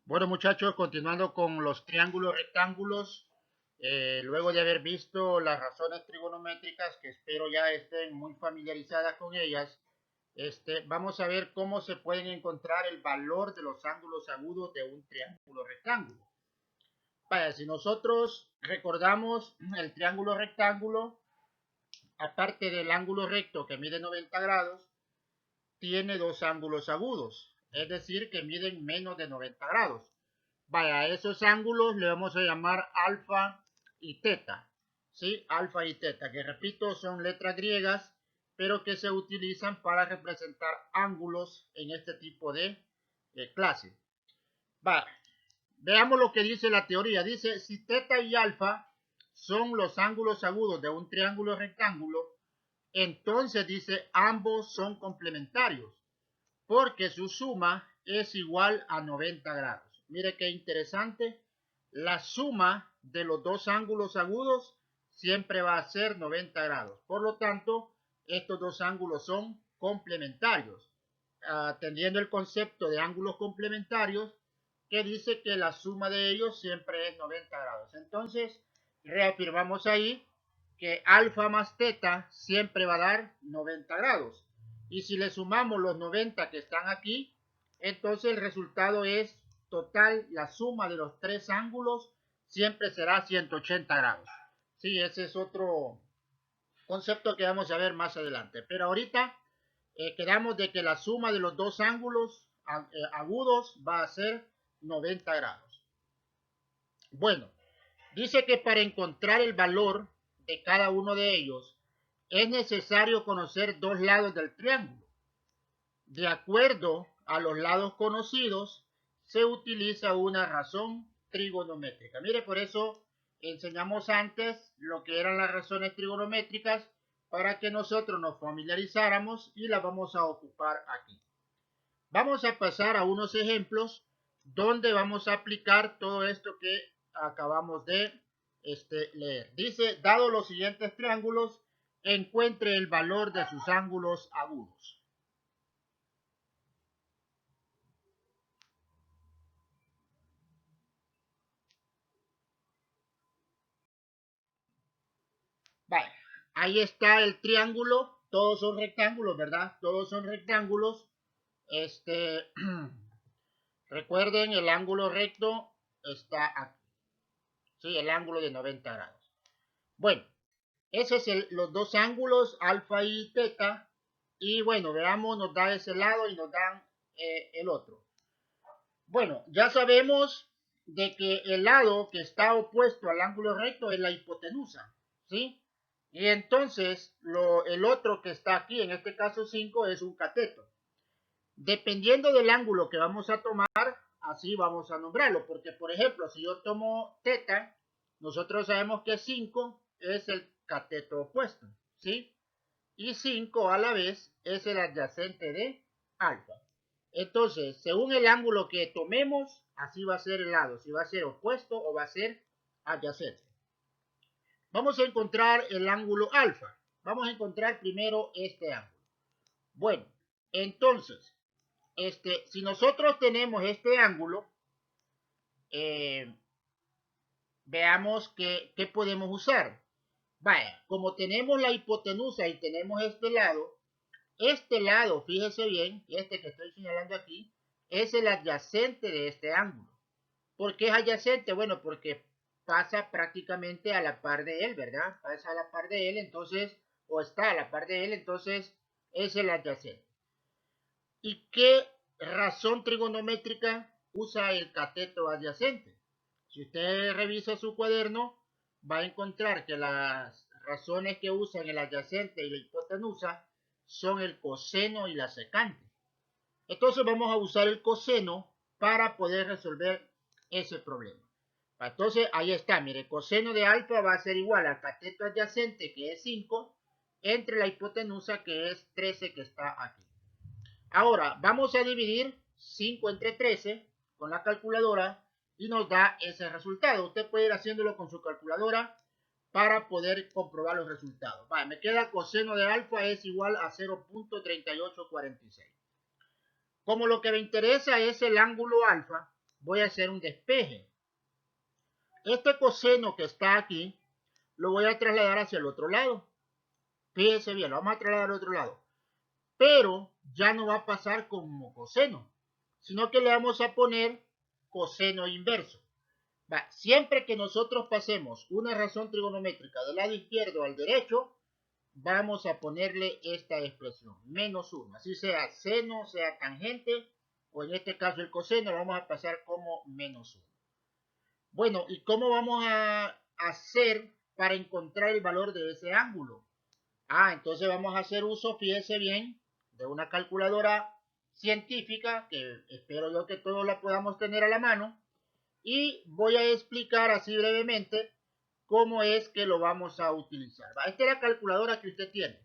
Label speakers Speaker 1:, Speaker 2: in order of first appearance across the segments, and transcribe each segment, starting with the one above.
Speaker 1: Bueno, muchachos, continuando con los triángulos rectángulos, luego de haber visto las razones trigonométricas, que espero ya estén muy familiarizadas con ellas, vamos a ver cómo se pueden encontrar el valor de los ángulos agudos de un triángulo rectángulo. Vaya, si nosotros recordamos el triángulo rectángulo, aparte del ángulo recto que mide 90 grados, tiene dos ángulos agudos, es decir, que miden menos de 90 grados. Vaya, a esos ángulos le vamos a llamar alfa y teta, ¿sí? Alfa y teta, que repito, son letras griegas, pero que se utilizan para representar ángulos en este tipo de clase. Vaya, veamos lo que dice la teoría. Dice, si teta y alfa son los ángulos agudos de un triángulo rectángulo, entonces dice, ambos son complementarios, porque su suma es igual a 90 grados. Mire qué interesante. La suma de los dos ángulos agudos siempre va a ser 90 grados. Por lo tanto, estos dos ángulos son complementarios. Atendiendo el concepto de ángulos complementarios, que dice que la suma de ellos siempre es 90 grados. Entonces, reafirmamos ahí que alfa más teta siempre va a dar 90 grados. Y si le sumamos los 90 que están aquí, entonces el resultado es total, la suma de los tres ángulos siempre será 180 grados. Sí, ese es otro concepto que vamos a ver más adelante. Pero ahorita quedamos de que la suma de los dos ángulos agudos va a ser 90 grados. Bueno, dice que para encontrar el valor de cada uno de ellos es necesario conocer dos lados del triángulo. De acuerdo a los lados conocidos, se utiliza una razón trigonométrica. Mire, por eso enseñamos antes lo que eran las razones trigonométricas para que nosotros nos familiarizáramos y las vamos a ocupar aquí. Vamos a pasar a unos ejemplos donde vamos a aplicar todo esto que acabamos de leer. Dice, dado los siguientes triángulos, encuentre el valor de sus ángulos agudos. Vale, ahí está el triángulo, todos son rectángulos, ¿verdad? Todos son rectángulos. Recuerden, el ángulo recto está aquí, ¿sí? El ángulo de 90 grados. Bueno, esos son los dos ángulos, alfa y teta. Y bueno, veamos, nos da ese lado y nos dan el otro. Bueno, ya sabemos de que el lado que está opuesto al ángulo recto es la hipotenusa, ¿sí? Y entonces el otro que está aquí, en este caso 5, es un cateto. Dependiendo del ángulo que vamos a tomar, así vamos a nombrarlo. Porque, por ejemplo, si yo tomo teta, nosotros sabemos que 5 es el cateto opuesto, ¿sí? Y 5 a la vez es el adyacente de alfa. Entonces, según el ángulo que tomemos, así va a ser el lado. Si va a ser opuesto o va a ser adyacente. Vamos a encontrar el ángulo alfa. Vamos a encontrar primero este ángulo. Bueno, entonces, si nosotros tenemos este ángulo, veamos qué podemos usar. Vaya, como tenemos la hipotenusa y tenemos este lado, fíjese bien, este que estoy señalando aquí, es el adyacente de este ángulo. ¿Por qué es adyacente? Bueno, porque pasa prácticamente a la par de él, ¿verdad? Pasa a la par de él, entonces, o está a la par de él, entonces es el adyacente. ¿Y qué razón trigonométrica usa el cateto adyacente? Si usted revisa su cuaderno, va a encontrar que las razones que usan el adyacente y la hipotenusa son el coseno y la secante. Entonces vamos a usar el coseno para poder resolver ese problema. Entonces ahí está, mire, coseno de alfa va a ser igual al cateto adyacente, que es 5, entre la hipotenusa, que es 13, que está aquí. Ahora vamos a dividir 5 entre 13 con la calculadora y nos da ese resultado. Usted puede ir haciéndolo con su calculadora para poder comprobar los resultados. Vale, me queda coseno de alfa es igual a 0.3846. Como lo que me interesa es el ángulo alfa, voy a hacer un despeje. Este coseno que está aquí, lo voy a trasladar hacia el otro lado. Fíjense bien, lo vamos a trasladar al otro lado. Pero ya no va a pasar como coseno, sino que le vamos a poner coseno inverso. Siempre que nosotros pasemos una razón trigonométrica del lado izquierdo al derecho, vamos a ponerle esta expresión, menos 1. Así sea seno, sea tangente, o en este caso el coseno, lo vamos a pasar como menos 1. Bueno, ¿y cómo vamos a hacer para encontrar el valor de ese ángulo? Entonces vamos a hacer uso, fíjense bien, de una calculadora científica, que espero yo que todos la podamos tener a la mano, y voy a explicar así brevemente cómo es que lo vamos a utilizar. Esta es la calculadora que usted tiene.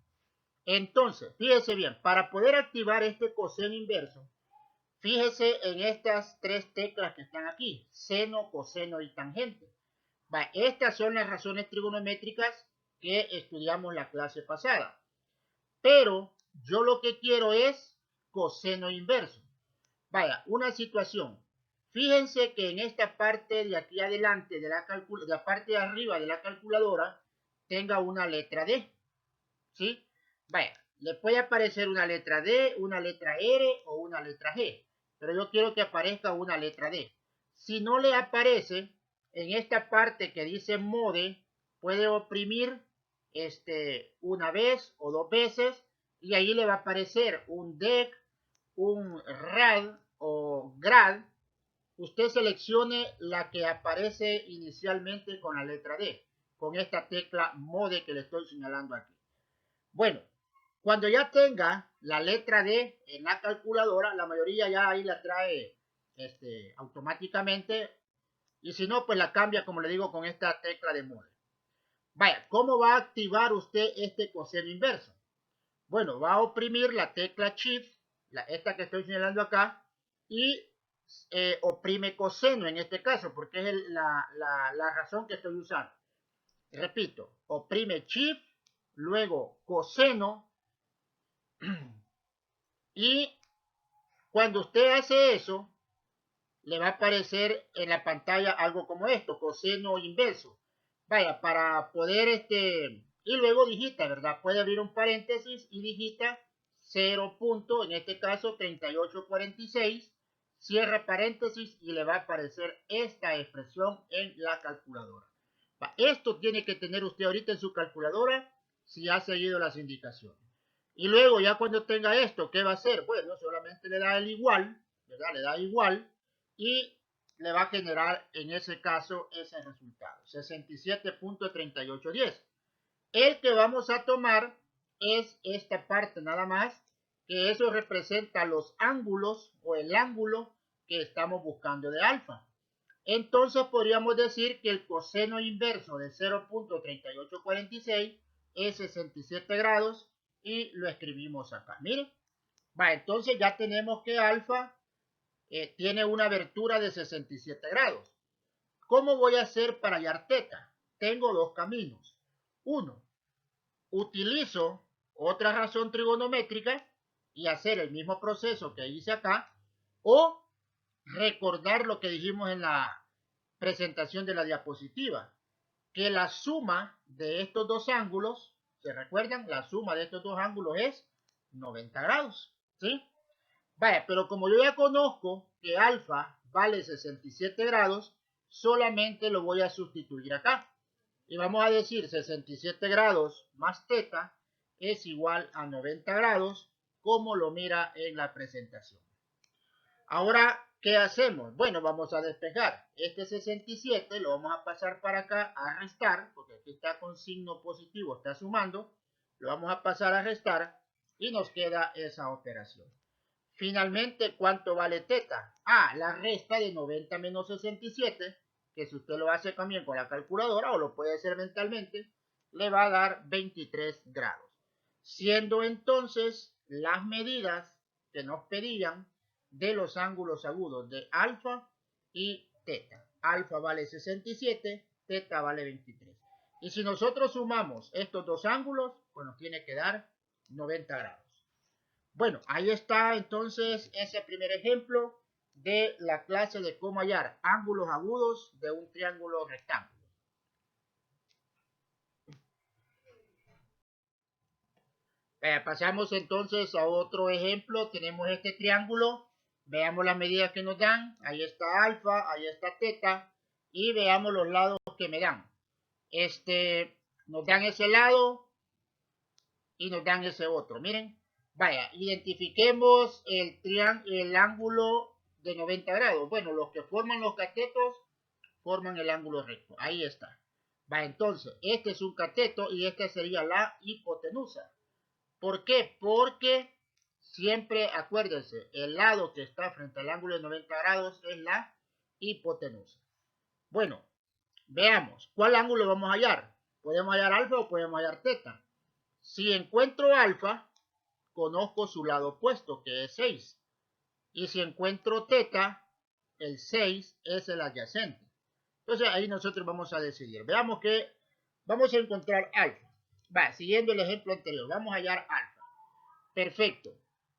Speaker 1: Entonces, fíjese bien, para poder activar este coseno inverso, fíjese en estas tres teclas que están aquí, seno, coseno y tangente. Estas son las razones trigonométricas que estudiamos la clase pasada. Pero yo lo que quiero es coseno inverso. Una situación. Fíjense que en esta parte de aquí adelante, de la parte de arriba de la calculadora, tenga una letra D. ¿Sí? Le puede aparecer una letra D, una letra R o una letra G. Pero yo quiero que aparezca una letra D. Si no le aparece, en esta parte que dice mode, puede oprimir una vez o dos veces y ahí le va a aparecer un dec, un rad o grad. Usted seleccione la que aparece inicialmente con la letra D, con esta tecla mode que le estoy señalando aquí. Bueno, cuando ya tenga la letra D en la calculadora, la mayoría ya ahí la trae automáticamente, y si no, pues la cambia, como le digo, con esta tecla de mode. ¿Cómo va a activar usted este coseno inverso? Bueno, va a oprimir la tecla Shift, esta que estoy señalando acá, y oprime coseno en este caso, porque es la razón que estoy usando. Repito, oprime Shift, luego coseno, y cuando usted hace eso, le va a aparecer en la pantalla algo como esto, coseno inverso. Para poder, y luego digita, ¿verdad? Puede abrir un paréntesis y digita 0. En este caso 3846, cierra paréntesis y le va a aparecer esta expresión en la calculadora. Esto tiene que tener usted ahorita en su calculadora si ha seguido las indicaciones. Y luego ya cuando tenga esto, ¿qué va a hacer? Bueno, solamente le da el igual, ¿verdad? Le da igual y le va a generar en ese caso ese resultado, 67.3810. El que vamos a tomar es esta parte nada más, que eso representa los ángulos o el ángulo que estamos buscando de alfa. Entonces podríamos decir que el coseno inverso de 0.3846 es 67 grados y lo escribimos acá. Miren, entonces ya tenemos que alfa tiene una abertura de 67 grados. ¿Cómo voy a hacer para hallar teta? Tengo dos caminos. Uno, utilizo otra razón trigonométrica y hacer el mismo proceso que hice acá, o recordar lo que dijimos en la presentación de la diapositiva, que la suma de estos dos ángulos, ¿se recuerdan? La suma de estos dos ángulos es 90 grados, ¿sí? Pero como yo ya conozco que alfa vale 67 grados, solamente lo voy a sustituir acá. Y vamos a decir 67 grados más teta es igual a 90 grados, como lo mira en la presentación. Ahora, ¿qué hacemos? Bueno, vamos a despejar. Este 67 lo vamos a pasar para acá a restar, porque aquí está con signo positivo, está sumando. Lo vamos a pasar a restar y nos queda esa operación. Finalmente, ¿cuánto vale teta? La resta de 90 menos 67, que si usted lo hace también con la calculadora o lo puede hacer mentalmente, le va a dar 23 grados. Siendo entonces las medidas que nos pedían de los ángulos agudos de alfa y teta. Alfa vale 67, teta vale 23. Y si nosotros sumamos estos dos ángulos, pues nos tiene que dar 90 grados. Bueno, ahí está entonces ese primer ejemplo. de la clase de cómo hallar ángulos agudos de un triángulo rectángulo. Pasamos entonces a otro ejemplo. Tenemos este triángulo. Veamos las medidas que nos dan. Ahí está alfa, ahí está teta. Y veamos los lados que me dan. Nos dan ese lado y nos dan ese otro. Miren, vaya, identifiquemos el ángulo de 90 grados. Bueno, los que forman los catetos forman el ángulo recto. Ahí está. Va, entonces, este es un cateto y esta sería la hipotenusa. ¿Por qué? Porque siempre, acuérdense, el lado que está frente al ángulo de 90 grados es la hipotenusa. Bueno, veamos, ¿cuál ángulo vamos a hallar? ¿Podemos hallar alfa o podemos hallar teta? Si encuentro alfa, conozco su lado opuesto, que es 6. Y si encuentro teta, el 6 es el adyacente. Entonces ahí nosotros vamos a decidir. Veamos que vamos a encontrar alfa. Va, siguiendo el ejemplo anterior, vamos a hallar alfa. Perfecto.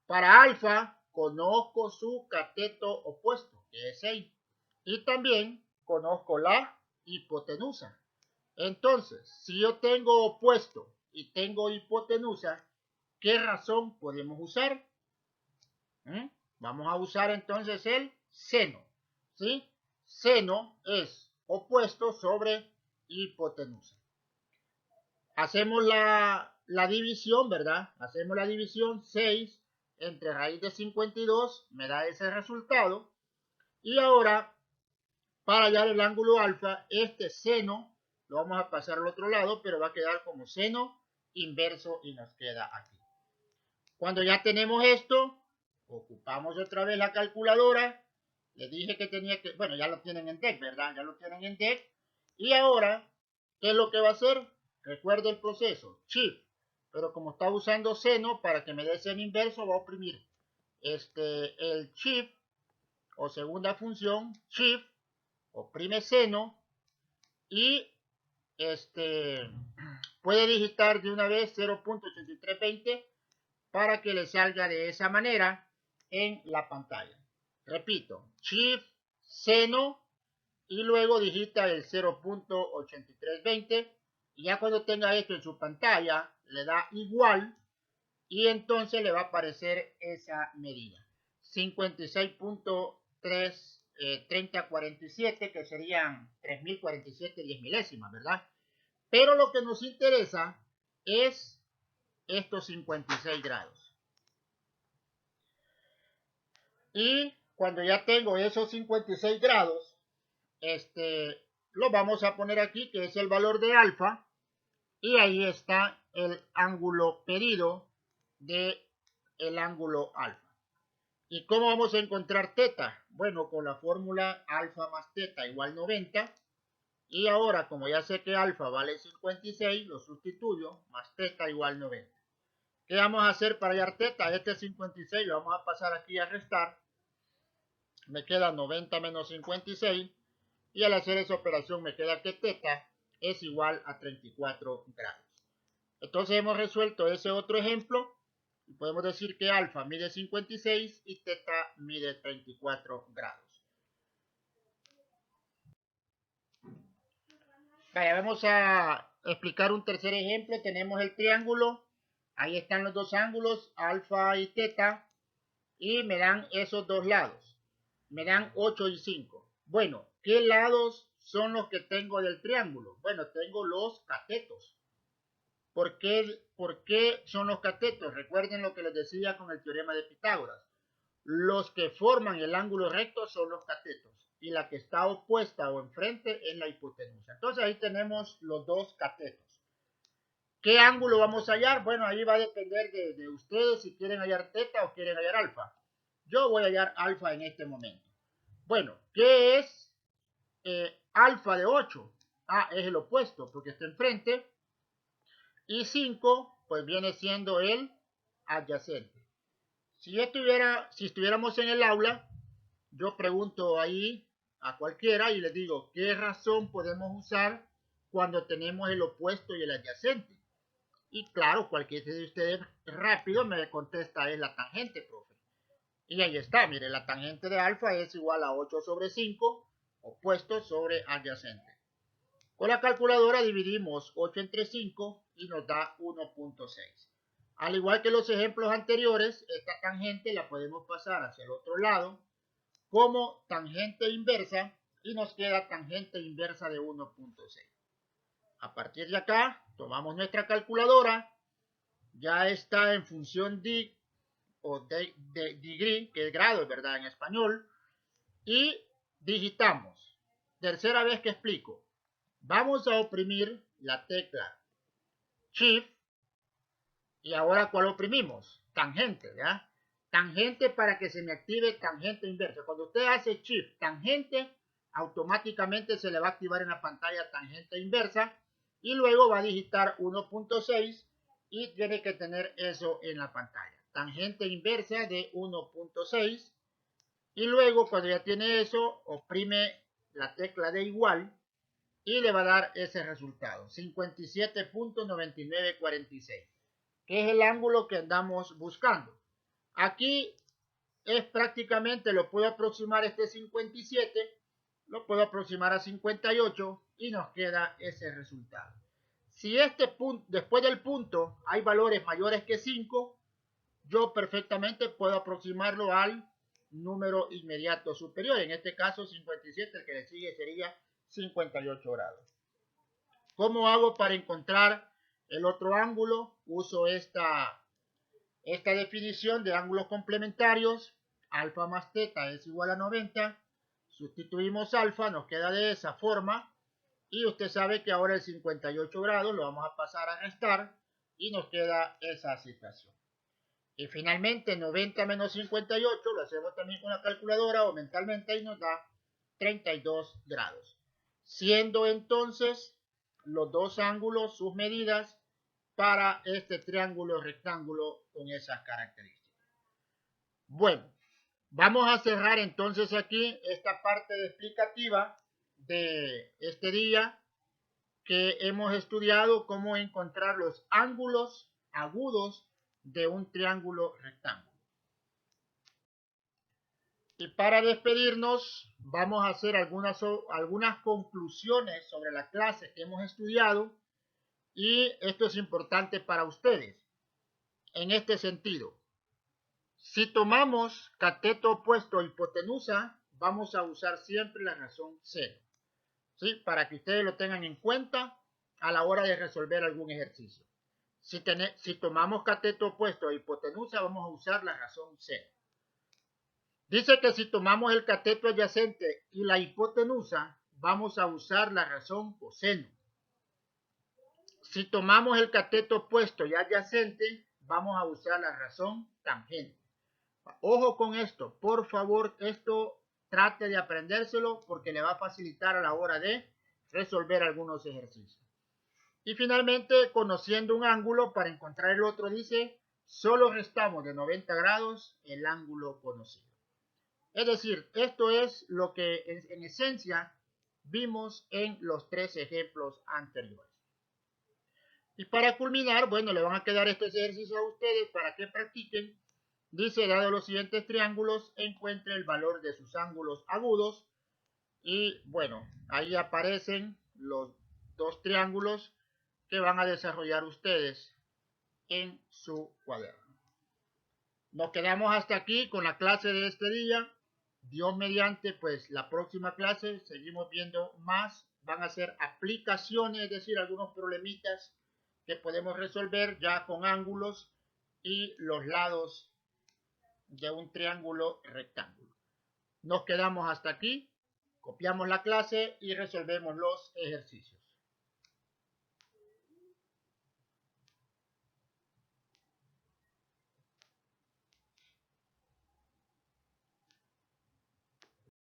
Speaker 1: Para alfa, conozco su cateto opuesto, que es 6. Y también conozco la hipotenusa. Entonces, si yo tengo opuesto y tengo hipotenusa, ¿qué razón podemos usar? Vamos a usar entonces el seno. ¿Sí? Seno es opuesto sobre hipotenusa. Hacemos la división, ¿verdad? Hacemos la división 6 entre raíz de 52, me da ese resultado. Y ahora, para hallar el ángulo alfa, este seno lo vamos a pasar al otro lado, pero va a quedar como seno inverso y nos queda aquí. Cuando ya tenemos esto, ocupamos otra vez la calculadora. Les dije que tenía que, bueno, ya lo tienen en DEC, ¿verdad? Ya lo tienen en DEC. Y ahora, ¿qué es lo que va a hacer? Recuerde el proceso, Shift. Pero como está usando seno, para que me dé seno inverso, va a oprimir el Shift o segunda función, Shift, oprime seno y puede digitar de una vez 0.8320 para que le salga de esa manera en la pantalla. Repito, Shift, seno y luego digita el 0.8320 y ya cuando tenga esto en su pantalla le da igual y entonces le va a aparecer esa medida. 56.3047 que serían 3047 10 milésimas, ¿verdad? Pero lo que nos interesa es estos 56 grados. Y cuando ya tengo esos 56 grados, lo vamos a poner aquí, que es el valor de alfa, y ahí está el ángulo pedido del ángulo alfa. ¿Y cómo vamos a encontrar teta? Bueno, con la fórmula alfa más teta igual 90. Y ahora, como ya sé que alfa vale 56, lo sustituyo, más teta igual 90. ¿Qué vamos a hacer para hallar teta? Este 56 lo vamos a pasar aquí a restar. Me queda 90 menos 56. Y al hacer esa operación me queda que teta es igual a 34 grados. Entonces hemos resuelto ese otro ejemplo. Y podemos decir que alfa mide 56 y teta mide 34 grados. Vaya, vamos a explicar un tercer ejemplo. Tenemos el triángulo. Ahí están los dos ángulos, alfa y teta. Y me dan esos dos lados. Me dan 8 y 5. Bueno, ¿qué lados son los que tengo del triángulo? Bueno, tengo los catetos. ¿Por qué son los catetos? Recuerden lo que les decía con el teorema de Pitágoras. Los que forman el ángulo recto son los catetos y la que está opuesta o enfrente es la hipotenusa. Entonces ahí tenemos los dos catetos. ¿Qué ángulo vamos a hallar? Bueno, ahí va a depender de ustedes si quieren hallar teta o quieren hallar alfa. Yo voy a hallar alfa en este momento. Bueno, ¿qué es alfa de 8? Ah, es el opuesto porque está enfrente. Y 5, pues viene siendo el adyacente. Si estuviéramos en el aula, yo pregunto ahí a cualquiera y les digo, ¿qué razón podemos usar cuando tenemos el opuesto y el adyacente? Y claro, cualquiera de ustedes rápido me contesta, es la tangente, profe. Y ahí está, mire, la tangente de alfa es igual a 8 sobre 5, opuesto sobre adyacente. Con la calculadora dividimos 8 entre 5 y nos da 1.6. Al igual que los ejemplos anteriores, esta tangente la podemos pasar hacia el otro lado como tangente inversa y nos queda tangente inversa de 1.6. A partir de acá, tomamos nuestra calculadora, ya está en función de degree, que es grado, ¿verdad? En español, y digitamos. Tercera vez que explico. Vamos a oprimir la tecla Shift y ahora ¿cuál oprimimos? Tangente, ¿ya? Tangente para que se me active tangente inversa. Cuando usted hace Shift tangente, automáticamente se le va a activar en la pantalla tangente inversa y luego va a digitar 1.6 y tiene que tener eso en la pantalla. Tangente inversa de 1.6 y luego cuando ya tiene eso, oprime la tecla de igual y le va a dar ese resultado, 57.9946, que es el ángulo que andamos buscando. Aquí es prácticamente, lo puedo aproximar este 57, lo puedo aproximar a 58 y nos queda ese resultado. Si este punto, después del punto hay valores mayores que 5, yo perfectamente puedo aproximarlo al número inmediato superior. En este caso 57, el que le sigue sería 58 grados. ¿Cómo hago para encontrar el otro ángulo? Uso esta definición de ángulos complementarios. Alfa más teta es igual a 90. Sustituimos alfa, nos queda de esa forma. Y usted sabe que ahora el 58 grados lo vamos a pasar a restar y nos queda esa situación. Y finalmente 90 menos 58 lo hacemos también con la calculadora o mentalmente y nos da 32 grados. Siendo entonces los dos ángulos sus medidas para este triángulo rectángulo con esas características. Bueno, vamos a cerrar entonces aquí esta parte explicativa de este día que hemos estudiado cómo encontrar los ángulos agudos de un triángulo rectángulo. Y para despedirnos, vamos a hacer algunas conclusiones sobre la clase que hemos estudiado y esto es importante para ustedes. En este sentido, si tomamos cateto opuesto e hipotenusa, vamos a usar siempre la razón 0. ¿Sí? Para que ustedes lo tengan en cuenta a la hora de resolver algún ejercicio. Si tomamos cateto opuesto e hipotenusa, vamos a usar la razón 0. Dice que si tomamos el cateto adyacente y la hipotenusa, vamos a usar la razón coseno. Si tomamos el cateto opuesto y adyacente, vamos a usar la razón tangente. Ojo con esto, por favor, esto trate de aprendérselo porque le va a facilitar a la hora de resolver algunos ejercicios. Y finalmente, conociendo un ángulo, para encontrar el otro, dice, solo restamos de 90 grados el ángulo conocido. Es decir, esto es lo que en esencia vimos en los 3 ejemplos anteriores. Y para culminar, bueno, le van a quedar estos ejercicios a ustedes para que practiquen. Dice, dado los siguientes triángulos, encuentre el valor de sus ángulos agudos. Y bueno, ahí aparecen los dos triángulos que van a desarrollar ustedes en su cuaderno. Nos quedamos hasta aquí con la clase de este día. Dios mediante, pues la próxima clase seguimos viendo más. Van a ser aplicaciones, es decir, algunos problemitas que podemos resolver ya con ángulos y los lados de un triángulo rectángulo. Nos quedamos hasta aquí, copiamos la clase y resolvemos los ejercicios.